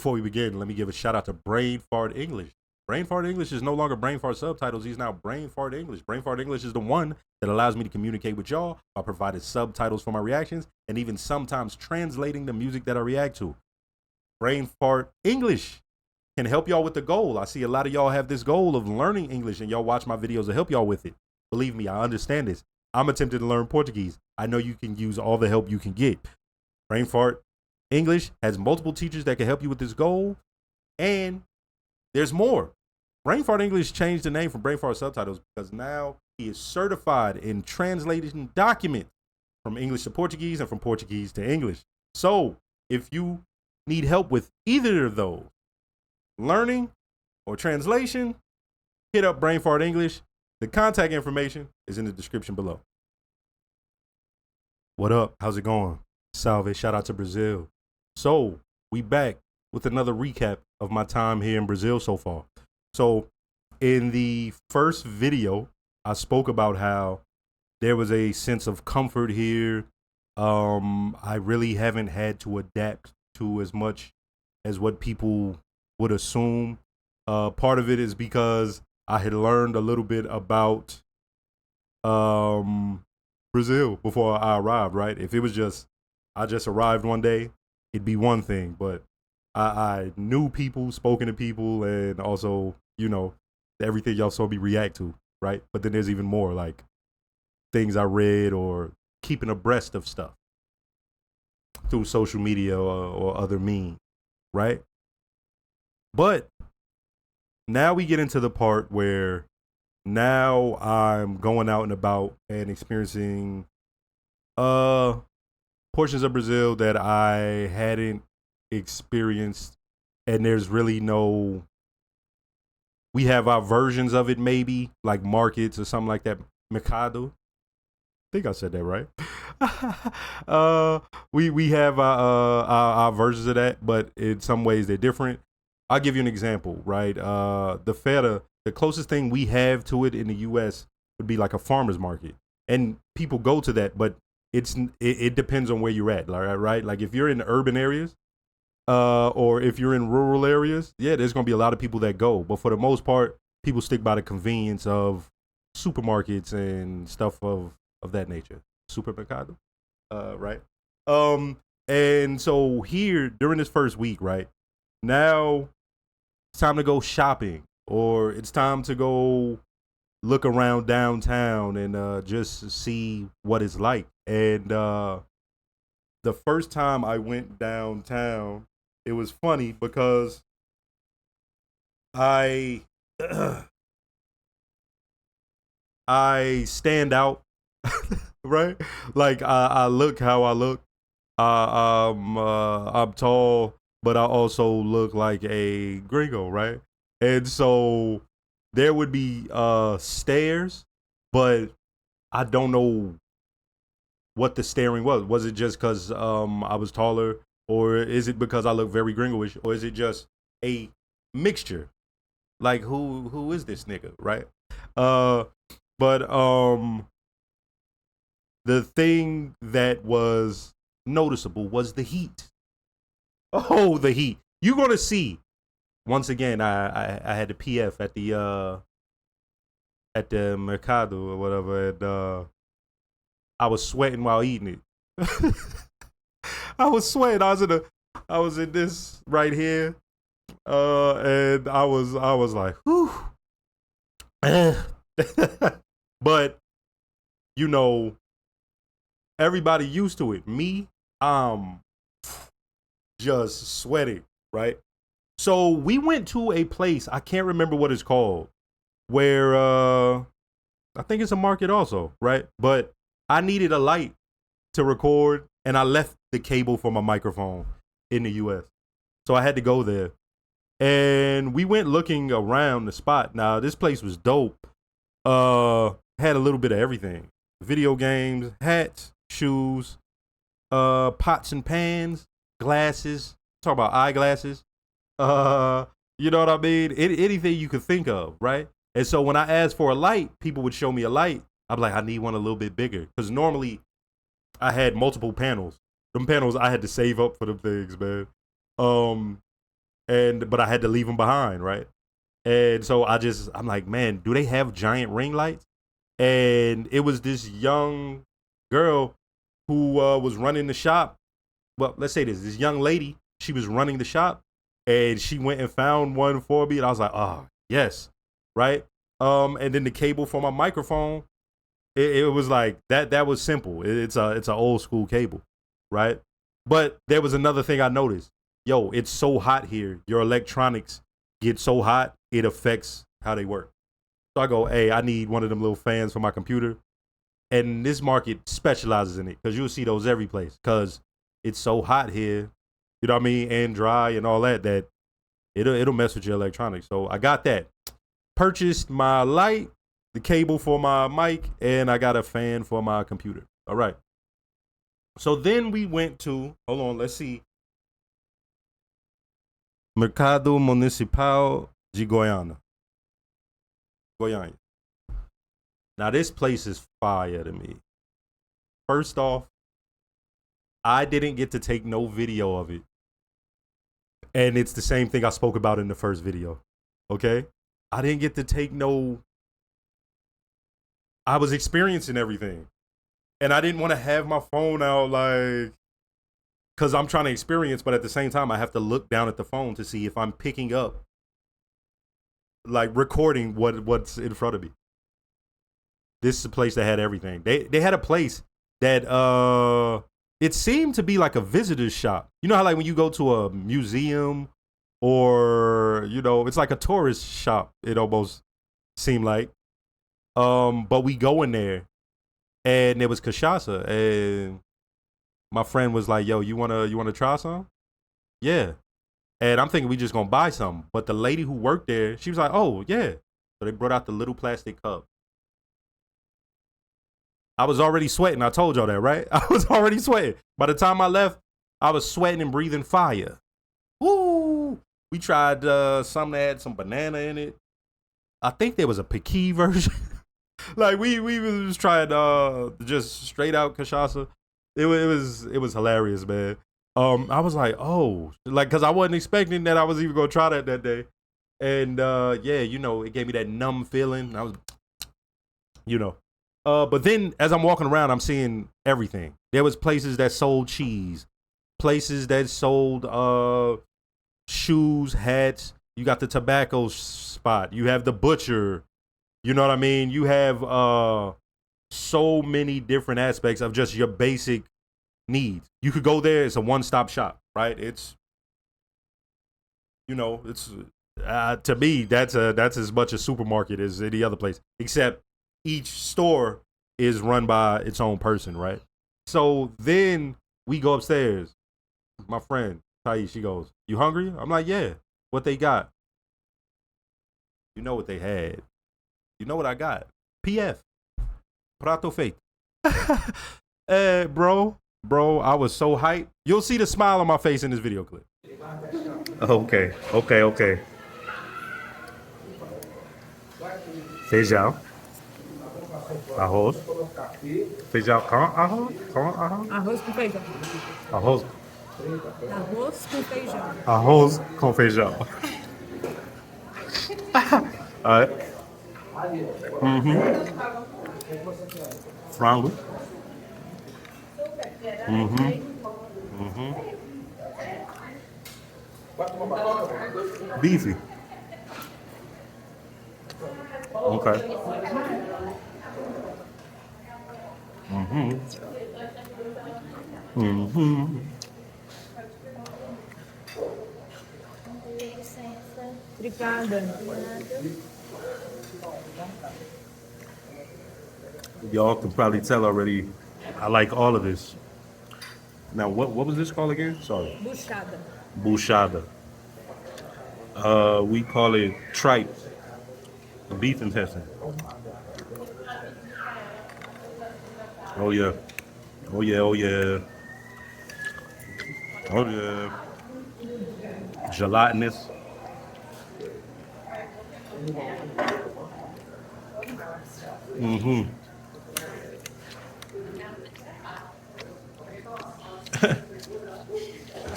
before we begin, let me give a shout out to Brain Fart English. Brain Fart English is no longer Brain Fart Subtitles. He's now Brain Fart English. Brain Fart English is the one that allows me to communicate with y'all by providing subtitles for my reactions and even sometimes translating the music that I react to. Brain Fart English can help y'all with the goal. I see a lot of y'all have this goal of learning English and y'all watch my videos to help y'all with it. Believe me, I understand this. I'm attempting to learn Portuguese. I know you can use all the help you can get. Brain Fart English has multiple teachers that can help you with this goal. And there's more. Brain Fart English changed the name from Brain Fart Subtitles because now he is certified in translating documents from English to Portuguese and from Portuguese to English. So if you need help with either of those, learning or translation, hit up Brain Fart English. The contact information is in the description below. What up? How's it going? Salve, shout out to Brazil. So we back with another recap of my time here in Brazil so far. So in the first video, I spoke about how there was a sense of comfort here. I really haven't had to adapt to as much as what people would assume. Part of it is because I had learned a little bit about Brazil before I arrived, right? If it was just, I just arrived one day, it'd be one thing, but I knew people, spoken to people, and also, you know, everything y'all saw me react to, right? But then there's even more, like things I read or keeping abreast of stuff through social media or other means, right? But now we get into the part where now I'm going out and about and experiencing portions of Brazil that I hadn't experienced, and there's really no, we have our versions of it, maybe like markets or something like that. Mercado, I think I said that right. We have our versions of that, but in some ways they're different. I'll give you an example, right? The feta, the closest thing we have to it in the U.S. would be like a farmer's market, and people go to that, but it depends on where you're at, right? Like if you're in urban areas, or if you're in rural areas, yeah, there's gonna be a lot of people that go. But for the most part, people stick by the convenience of supermarkets and stuff of that nature. Supermercado, right? And so here during this first week, right now, it's time to go shopping, or it's time to go look around downtown and just see what it's like. And the first time I went downtown, it was funny because I I stand out, right? Like I look how I look. I'm tall, but I also look like a gringo, right? And so there would be stairs, but I don't know what the staring was. Was it just because I was taller, or is it because I look very gringoish, or is it just a mixture? Like who is this nigga, right? But the thing that was noticeable was the heat. Oh, the heat. You're gonna see. Once again, I had the PF at the Mercado or whatever, and I was sweating while eating it. I was sweating. I was in this right here, and I was like, whew. But you know, everybody used to it. Me, I'm just sweating, right? So we went to a place, I can't remember what it's called, where I think it's a market also, right? But I needed a light to record, and I left the cable for my microphone in the US. So I had to go there. And we went looking around the spot. Now, this place was dope. Had a little bit of everything. Video games, hats, shoes, pots and pans, glasses. Talk about eyeglasses. You know what I mean? Anything you could think of, right? And so when I asked for a light, people would show me a light. I'm like, I need one a little bit bigger. Because normally I had multiple panels. Them panels I had to save up for them things, man. but I had to leave them behind, right? And so I'm like, man, do they have giant ring lights? And it was this young girl who was running the shop. Well, let's say this young lady, she was running the shop, and she went and found one for me, and I was like, oh yes, right. And then the cable for my microphone, it was like that. That was simple. It's an old school cable, right? But there was another thing I noticed. Yo, it's so hot here. Your electronics get so hot, it affects how they work. So I go, hey, I need one of them little fans for my computer. And this market specializes in it because you'll see those every place because it's so hot here, you know what I mean, and dry and all that, that it'll mess with your electronics. So I got that. Purchased my light, the cable for my mic, and I got a fan for my computer. All right. So then we went to, hold on, let's see. Mercado Municipal de Goiânia. Goiânia. Now this place is fire to me. First off, I didn't get to take no video of it. And it's the same thing I spoke about in the first video. Okay? I didn't get to take no. I was experiencing everything. And I didn't want to have my phone out like, because I'm trying to experience, but at the same time, I have to look down at the phone to see if I'm picking up, like recording what's in front of me. This is a place that had everything. They had a place that it seemed to be like a visitor's shop. You know how like when you go to a museum or, you know, it's like a tourist shop, it almost seemed like. But we go in there and there was cachaça, and my friend was like, yo, you wanna try some? Yeah. And I'm thinking we just gonna buy some. But the lady who worked there, she was like, oh yeah. So they brought out the little plastic cup. I was already sweating. I told y'all that, right? I was already sweating. By the time I left, I was sweating and breathing fire. Woo! We tried some that had some banana in it. I think there was a piquet version. Like we was trying just straight out cachaça. It was hilarious, man. I was like, oh, like, cause I wasn't expecting that I was even gonna try that day. And yeah, you know, it gave me that numb feeling. I was, you know. But then as I'm walking around, I'm seeing everything. There was places that sold cheese, places that sold shoes, hats. You got the tobacco spot. You have the butcher. You know what I mean? You have so many different aspects of just your basic needs. You could go there. It's a one-stop shop, right? It's, you know, it's to me that's as much a supermarket as any other place, except each store is run by its own person, right? So then we go upstairs. My friend Tai, she goes, "You hungry?" I'm like, "Yeah." What they got? You know what they had? You know what I got? PF, prato feito. Bro, I was so hyped. You'll see the smile on my face in this video clip. Okay. Feijão, arroz, feijão com arroz, Arroz com feijão. arroz, Arroz com feijão. arroz com feijão. Alright. Frango. Beefy. Okay. Obrigada. Y'all can probably tell already. I like all of this. Now, what was this called again? Sorry. Buchada. Buchada. We call it tripe, beef intestine. Oh yeah. Oh yeah. Oh yeah. Oh yeah. Gelatinous.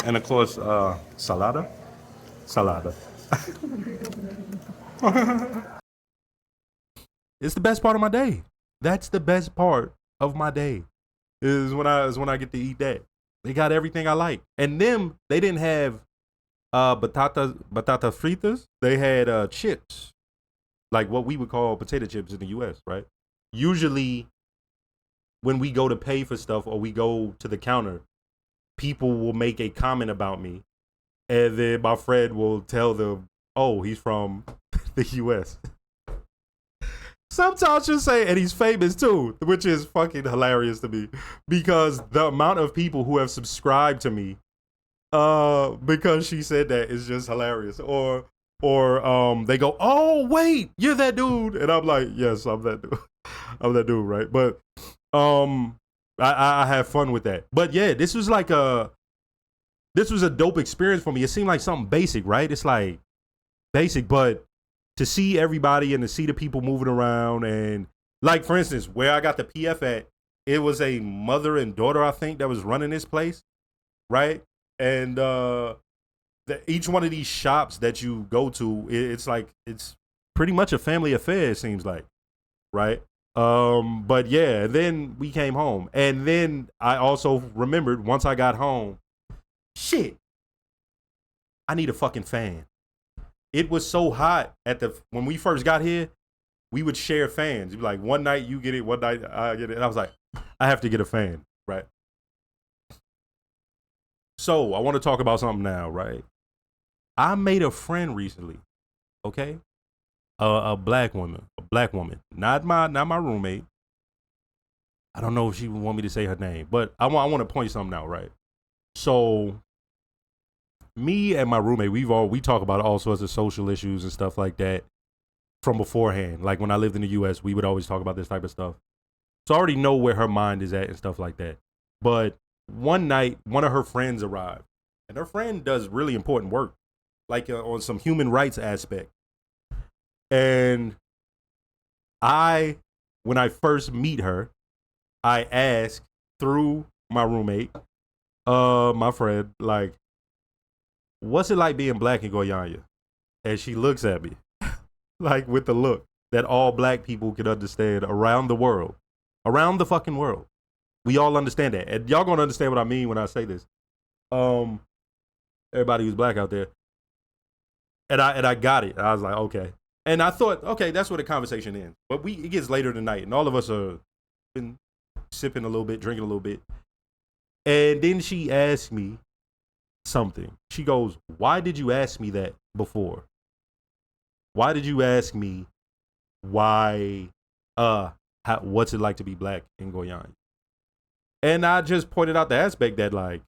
And of course, salada. Salada. It's the best part of my day. That's the best part of my day. Is when I get to eat that. They got everything I like. And them, they didn't have batata fritas. They had chips. Like what we would call potato chips in the US, right? Usually when we go to pay for stuff or we go to the counter, people will make a comment about me. And then my friend will tell them, oh, he's from the US. Sometimes she'll say, and he's famous too, which is fucking hilarious to me because the amount of people who have subscribed to me, because she said that is just hilarious. Or they go, oh wait, you're that dude, and I'm like, yes, I'm that dude. I'm that dude, right? But I have fun with that. But yeah, this was a dope experience for me. It seemed like something basic, right? It's like basic, but to see everybody and to see the people moving around, and like for instance, where I got the PF at, it was a mother and daughter, I think, that was running this place, right? And each one of these shops that you go to, it's pretty much a family affair, it seems like, right? But yeah, then we came home, and then I also remembered once I got home, shit, I need a fucking fan. It was so hot when we first got here, we would share fans. You'd be like, one night you get it, one night I get it. And I was like, I have to get a fan, right? So I want to talk about something now, right? I made a friend recently, okay? A black woman, not my roommate. I don't know if she would want me to say her name, but I want to point something out, right? So me and my roommate, we talk about all sorts of social issues and stuff like that from beforehand. Like when I lived in the US, we would always talk about this type of stuff. So I already know where her mind is at and stuff like that. But one night, one of her friends arrived, and her friend does really important work, like on some human rights aspect. And when I first meet her, I ask through my roommate, my friend, like, what's it like being black in Guyana? And she looks at me like with the look that all black people can understand around the world, around the fucking world. We all understand that. And y'all gonna understand what I mean when I say this. Everybody who's black out there. And I got it. I was like, okay. And I thought, okay, that's where the conversation ends. But it gets later in the night, and all of us are been sipping a little bit, drinking a little bit. And then she asked me something. She goes, why did you ask me that before? Why did you ask me what's it like to be black in Guyana? And I just pointed out the aspect that, like,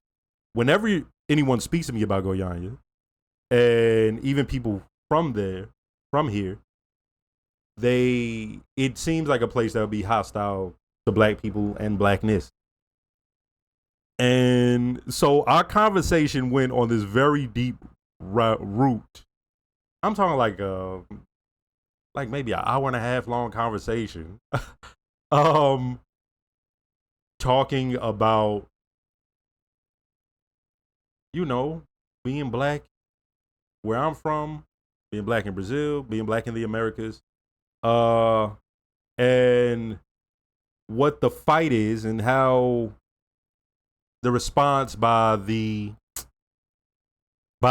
whenever anyone speaks to me about Guyana, and even people from here, it seems like a place that would be hostile to black people and blackness. And so our conversation went on this very deep route. I'm talking like maybe an hour and a half long conversation. Talking about, being black where I'm from, being black in Brazil, being black in the Americas, and what the fight is and how the response by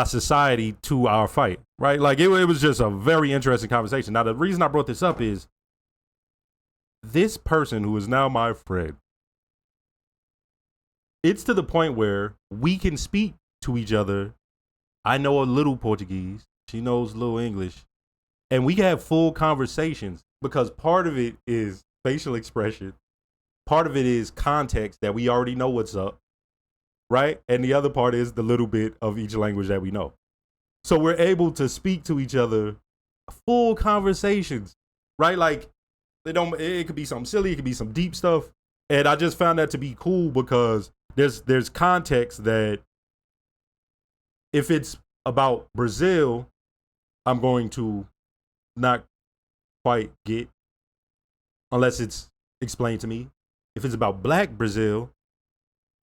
society to our fight, right? Like it was just a very interesting conversation. Now, the reason I brought this up is this person who is now my friend, it's to the point where we can speak to each other. I know a little Portuguese. She knows a little English. And we can have full conversations because part of it is facial expression. Part of it is context that we already know what's up, right? And the other part is the little bit of each language that we know. So we're able to speak to each other full conversations, right? Like it could be something silly, it could be some deep stuff. And I just found that to be cool because there's context that if it's about Brazil, I'm going to not quite get unless it's explained to me. If it's about black Brazil,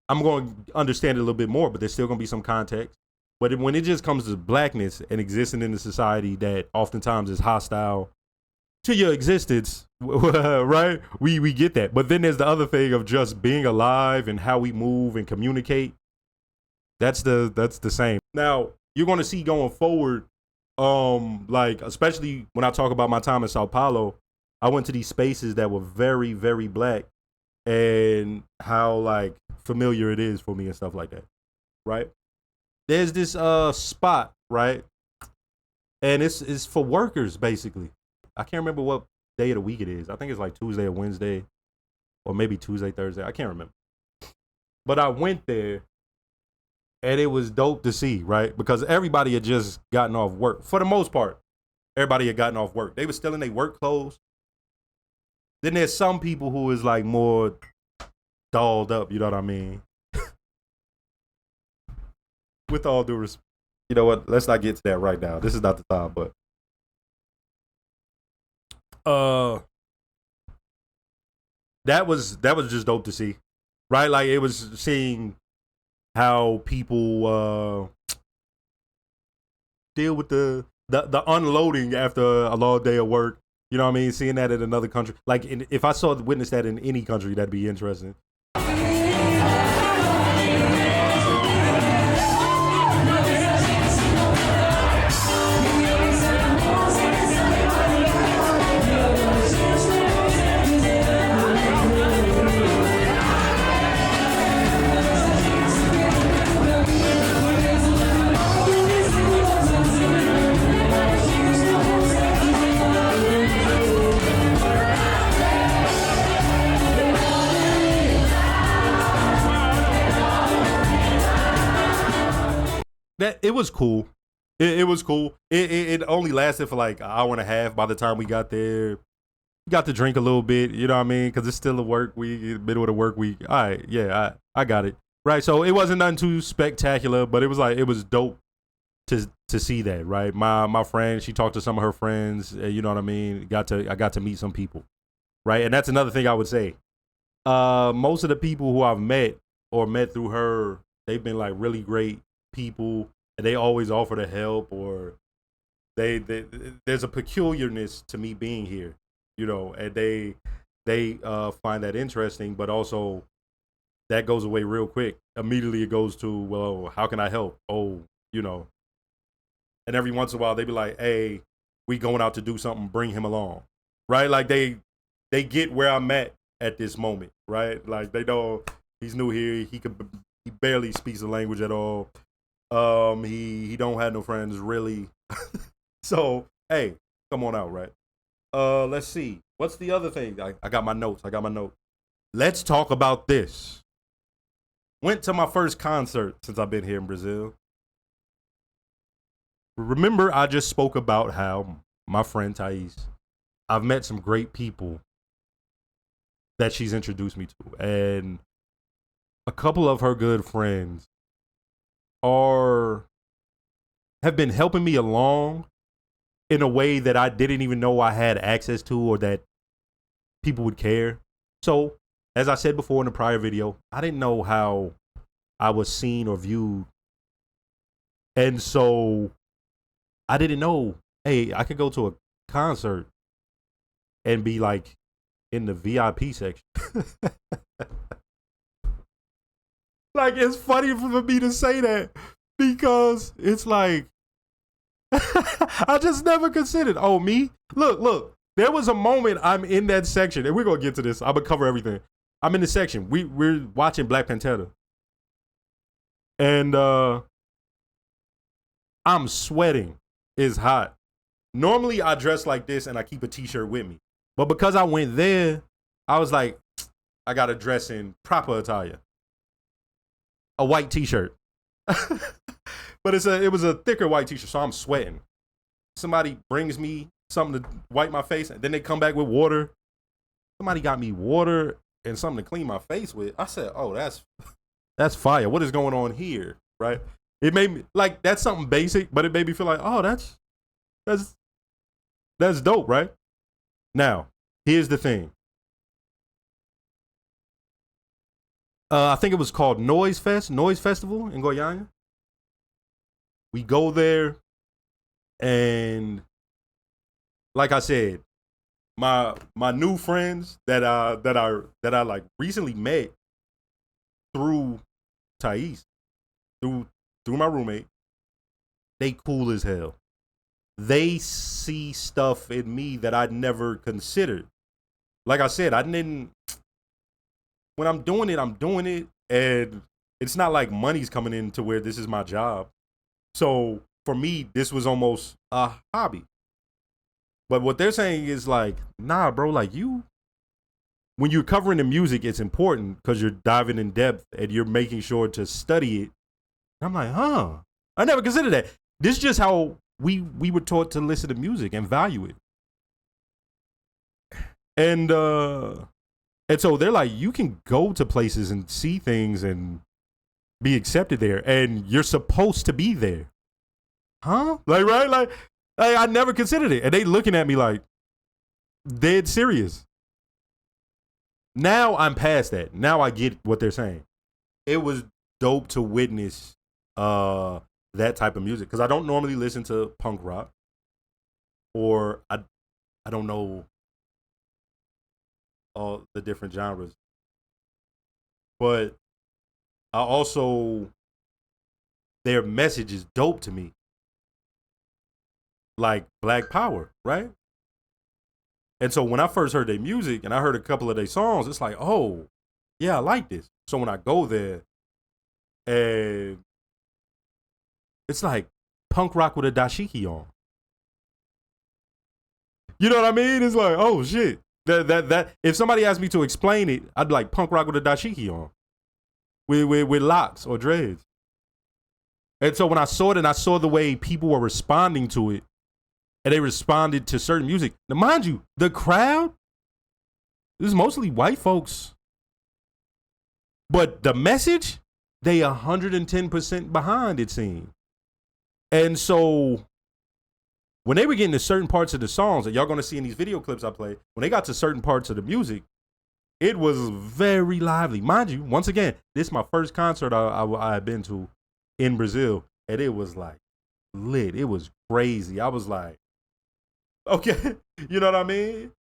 I'm going to understand it a little bit more, but there's still going to be some context. But when it just comes to blackness and existing in a society that oftentimes is hostile to your existence, right? We get that. But then there's the other thing of just being alive and how we move and communicate. That's the same. Now, you're gonna see going forward, like especially when I talk about my time in Sao Paulo, I went to these spaces that were very, very black and how like familiar it is for me and stuff like that. Right? There's this spot, right? And it's for workers basically. I can't remember what day of the week it is. I think it's like Tuesday or Wednesday, or maybe Tuesday, Thursday. I can't remember. But I went there and it was dope to see, right? Because everybody had just gotten off work. For the most part, everybody had gotten off work. They were still in their work clothes. Then there's some people who is like more dolled up, you know what I mean? With all due respect. You know what? Let's not get to that right now. This is not the time, but that was just dope to see. Right? Like it was seeing how people deal with the unloading after a long day of work. You know what I mean? Seeing that in another country. Like if I saw witness that in any country, that'd be interesting. That it was cool. It was cool. It only lasted for like an hour and a half. By the time we got there, we got to drink a little bit. You know what I mean? Because it's still a work week, middle of the work week. All right, yeah, I got it. Right. So it wasn't nothing too spectacular, but it was like it was dope to see that. Right. My friend, she talked to some of her friends. You know what I mean? I got to meet some people. Right. And that's another thing I would say. Most of the people who I've met or met through her, they've been like really great people, and they always offer to help, or they there's a peculiarness to me being here, you know, and they find that interesting, but also that goes away real quick. Immediately it goes to, well, how can I help? Oh, you know, and every once in a while they be like, hey, we going out to do something, bring him along, right? Like they get where I'm at this moment, right? Like they know he's new here, he barely speaks the language at all. He don't have no friends really. So, hey, come on out, right? Let's see. What's the other thing? I got my notes. Let's talk about this. Went to my first concert since I've been here in Brazil. Remember, I just spoke about how my friend Thais, I've met some great people that she's introduced me to. And a couple of her good friends have been helping me along in a way that I didn't even know I had access to, or that people would care. So, as I said before in the prior video, I didn't know how I was seen or viewed. And so I didn't know, hey, I could go to a concert and be like in the VIP section. Like, it's funny for me to say that because it's like, I just never considered, oh, me? Look, there was a moment I'm in that section, and we're going to get to this. I'm going to cover everything. I'm in the section. We're watching Black Panther. And I'm sweating. It's hot. Normally, I dress like this, and I keep a T-shirt with me. But because I went there, I was like, I got to dress in proper attire. A white T-shirt. But it was a thicker white T-shirt, so I'm sweating. Somebody brings me something to wipe my face, and then they come back with water. Somebody got me water and something to clean my face with. I said, oh, that's fire. What is going on here, right? It made me, like, that's something basic, but it made me feel like, oh, that's dope, right? Now, here's the thing. I think it was called Noise Festival in Goiânia. We go there, and like I said, my new friends that I like recently met through Thais, through my roommate, they cool as hell. They see stuff in me that I'd never considered. Like I said, I didn't. When I'm doing it, and it's not like money's coming in to where this is my job. So for me, this was almost a hobby. But what they're saying is like, nah, bro, like when you're covering the music, it's important because you're diving in depth and you're making sure to study it. And I'm like, huh, I never considered that. This is just how we were taught to listen to music and value it. And so they're like, you can go to places and see things and be accepted there, and you're supposed to be there. Huh? Like, right? Like I never considered it. And they looking at me like, dead serious. Now I'm past that. Now I get what they're saying. It was dope to witness that type of music, because I don't normally listen to punk rock, or I don't know all the different genres. But I also, their message is dope to me. Like Black Power, right? And so when I first heard their music and I heard a couple of their songs, it's like, oh, yeah, I like this. So when I go there, and it's like punk rock with a dashiki on. You know what I mean? It's like, oh shit. That if somebody asked me to explain it, I'd be like punk rock with a dashiki on. With locks or dreads. And so when I saw it and I saw the way people were responding to it, and they responded to certain music. Now, mind you, the crowd, this is mostly white folks. But the message, they 110% behind, it seemed. And so when they were getting to certain parts of the songs that y'all going to see in these video clips I play, when they got to certain parts of the music, it was very lively. Mind you, once again, this is my first concert I had been to in Brazil, and it was like lit. It was crazy. I was like, okay, you know what I mean?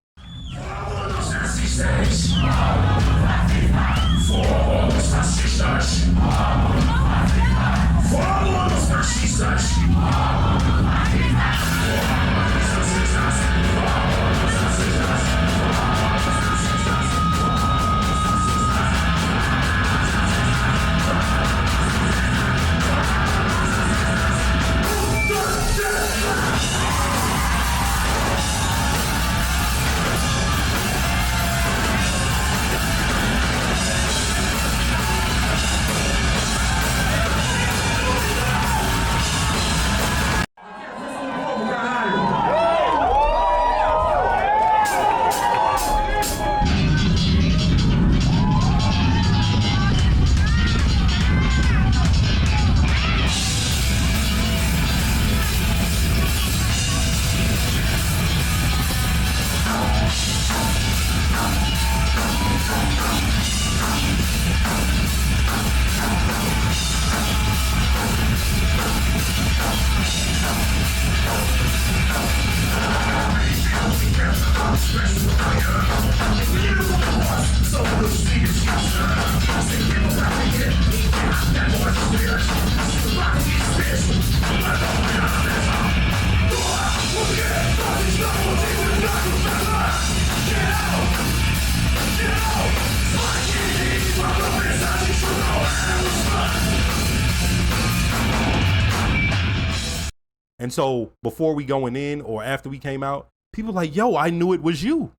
And so before we going in or after we came out, people like, yo, I knew it was you,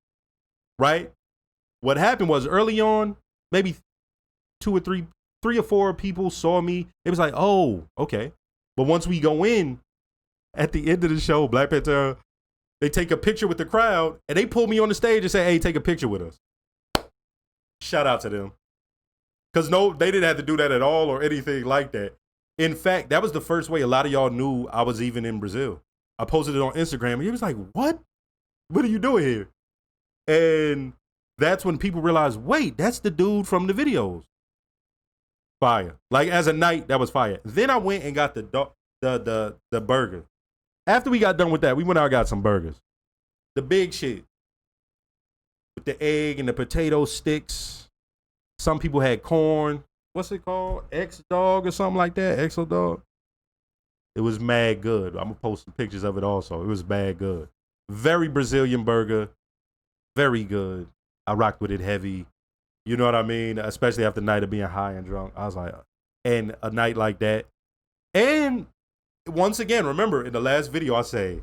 right? What happened was early on, maybe three or four people saw me. It was like, oh, okay. But once we go in, at the end of the show, Black Panther, they take a picture with the crowd and they pull me on the stage and say, hey, take a picture with us. Shout out to them. Because no, they didn't have to do that at all or anything like that. In fact, that was the first way a lot of y'all knew I was even in Brazil. I posted it on Instagram and he was like, what? What are you doing here? And that's when people realized, wait, that's the dude from the videos. Fire. Like as a night, that was fire. Then I went and got the dog. the burger. After we got done with that, we went out and got some burgers. The big shit with the egg and the potato sticks. Some people had corn. What's it called? X dog or something like that. Exo dog. It was mad good. I'm gonna post some pictures of it also. It was mad good. Very Brazilian burger. Very good. I rocked with it heavy. You know what I mean? Especially after the night of being high and drunk. I was like, and a night like that. And once again, remember in the last video, I say,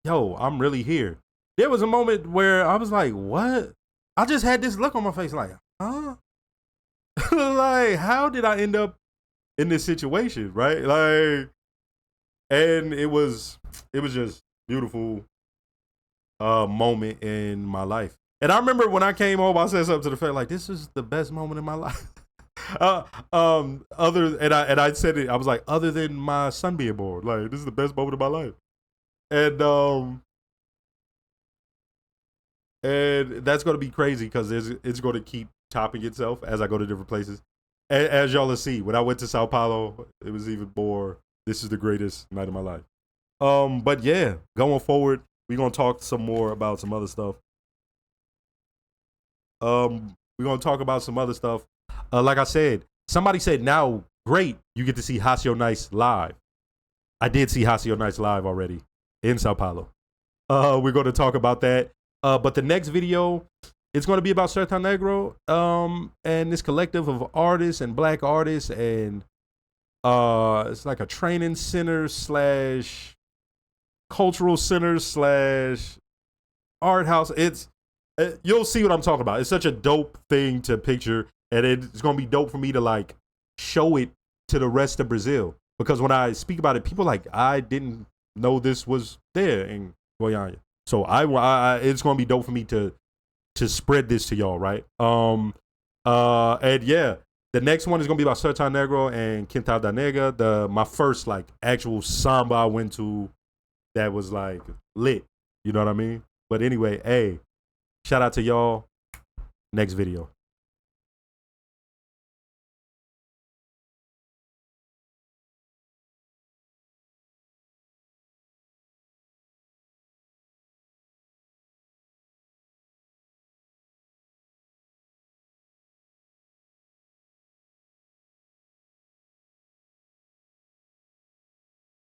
yo, I'm really here. There was a moment where I was like, what? I just had this look on my face like, huh? Like, how did I end up in this situation, right? Like, and it was just beautiful moment in my life. And I remember when I came home, I said something to the fact like, this is the best moment in my life. I said it, I was like, other than my son being born, like, this is the best moment of my life. And that's going to be crazy because it's going to keep topping itself as I go to different places. And as y'all will see, when I went to Sao Paulo, it was even more, this is the greatest night of my life. But yeah, going forward, we're going to talk some more about some other stuff. We're going to talk about some other stuff. Like I said, somebody said, now, great, you get to see Hasio Nice live. I did see Hasio Nice live already in Sao Paulo. We're going to talk about that. But the next video, it's going to be about Sertão Negro and this collective of artists and black artists. And it's like a training center / cultural center / art house. You'll see what I'm talking about. It's such a dope thing to picture. And it's going to be dope for me to like show it to the rest of Brazil. Because when I speak about it, people like, I didn't know this was there in Goiânia. So it's going to be dope for me to spread this to y'all, right? And yeah, the next one is going to be about Sertão Negro and Quintal da Nega. My first like actual samba I went to that was like lit. You know what I mean? But anyway, hey, shout out to y'all. Next video.